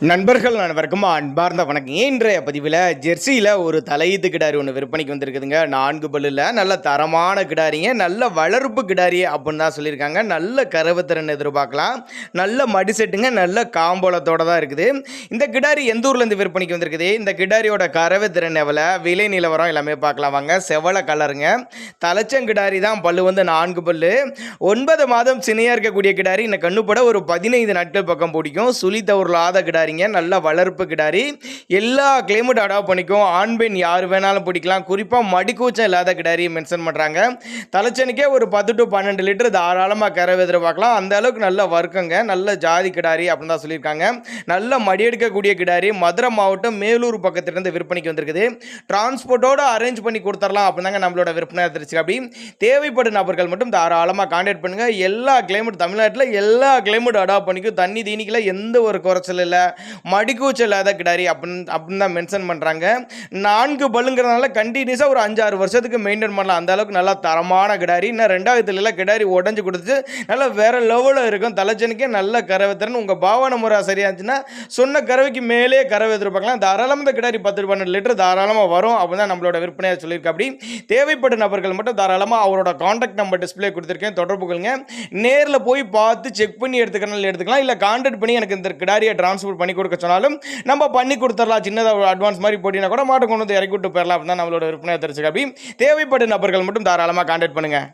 நண்பர்கள் அனைவருக்கும் அன்பார்ந்த வணக்கம். இன்றைய பதிவில் ஜெர்சியில் ஒரு தலையீத்து கிடாரி ஒன்று விற்பனைக்கு வந்திருக்குதுங்க. 4 பல்லில் நல்ல தரமான கிடாரிங்க, நல்ல வளர்ப்பு கிடாரி அப்படின்னு தான் சொல்லியிருக்காங்க. நல்ல கறவுத்திறன் எதிர்பார்க்கலாம். நல்ல மடி செட்டுங்க, நல்ல காம்போலத்தோடு தான் இருக்குது. இந்த கிடாரி எந்த ஊர்லேருந்து விற்பனைக்கு வந்திருக்குது, இந்த கிடாரியோட கறவுத்திறன் எவ்வளோ, விலை நிலவரம் எல்லாமே பார்க்கலாம் வாங்க. செவலை கலருங்க, தலைச்சங்கிடாரி தான், பல்லு வந்து 4 பல்லு, 9 மாதம் சினையாக இருக்கக்கூடிய கிடாரி. இந்த கண்ணுப்பட ஒரு 15 நாட்கள் பக்கம் பிடிக்கும். சுழி தவறாத கிடாரி, நல்ல வளர்ப்பு கிடாரி, எல்லா கிளைமேட் அடாப்ட் பண்ணிக்கும். ஆண் பெண் யார் வேணாலும் பிடிக்கலாம். குறிப்பாக மடிக்கூச்சம் இல்லாத கிடாரி மென்ஷன் பண்ணுறாங்க. தலைச்சனுக்கே ஒரு 10 to 12 லிட்டர் தாராளமாக கறவை எதிர்பார்க்கலாம். அந்த அளவுக்கு நல்ல வர்க்கங்க, நல்ல ஜாதி கிடாரி அப்படின்னு தான் சொல்லியிருக்காங்க. நல்ல மடி எடுக்கக்கூடிய கிடாரி. மதுரை மாவட்டம் மேலூர் பக்கத்திலிருந்து விற்பனைக்கு வந்திருக்குது. டிரான்ஸ்போர்ட்டோட அரேஞ்ச் பண்ணி கொடுத்துடலாம் அப்படின்னாங்க நம்மளோட விற்பனை தெரிச்சு. அப்படி தேவைப்படும் நபர்கள் மட்டும் தாராளமாக கான்டாக்ட் பண்ணுங்க. எல்லா கிளைமேட், தமிழ்நாட்டில் எல்லா கிளைமேட் அடாப்ட் பண்ணிக்கும். தண்ணி தீனிக்கல எந்த ஒரு குறைச்சல் இல்லை, மடிக்கூச்சல் இல்லாத கிடாரி அப்படின்னு தான் மென்ஷன் பண்ணுறாங்க. 4 பல்லுங்கிறதுனால கண்டினியூஸாக ஒரு 5-6 வருஷத்துக்கு மெயின்டைன் பண்ணலாம். அந்த அளவுக்கு நல்லா தரமான கிடாரி. இன்னும் 2வது கிடாரி உடஞ்சி கொடுத்து நல்லா வேற லெவலில் இருக்கும். தலைச்சனுக்கே நல்ல கறவை திறன். உங்கள் பாவனை முறை சரியா இருந்துச்சுன்னா சொன்ன கறவைக்கு மேலே கறவை எதிர்பார்க்கலாம். தாராளமாக இந்த கிடாரி 10 to 12 லிட்டர் தாராளமாக வரும் அப்படின்னு தான் நம்மளோட விற்பனையாக சொல்லியிருக்க. அப்படி தேவைப்படும் நபர்கள் மட்டும் தாராளமாக அவரோட கான்டாக்ட் நம்பர் டிஸ்பிளே கொடுத்துருக்கேன், தொடர்பு கொள்ளுங்க. நேரில் போய் பார்த்து செக் பண்ணி எடுத்துக்கலாம். இல்லை கான்டாக்ட் பண்ணி எனக்கு இந்த கிடாரியை டிரான்ஸ்போர்ட் பண்ணி கொடுக்க சொன்னாலும் நம்ம பண்ணி கொடுத்துடலாம். சின்னதாக அட்வான்ஸ் மாதிரி போட்டினா கூட மாட்டை கொண்டு வந்து இறக்கி விட்டு போயிடலாம் அப்படின்னு நம்மளோட விற்பனை தெரிஞ்சுக்க. அப்படி தேவைப்படும் நபர்கள் மட்டும் தாராளமாக கான்டாக்ட் பண்ணுங்கள்.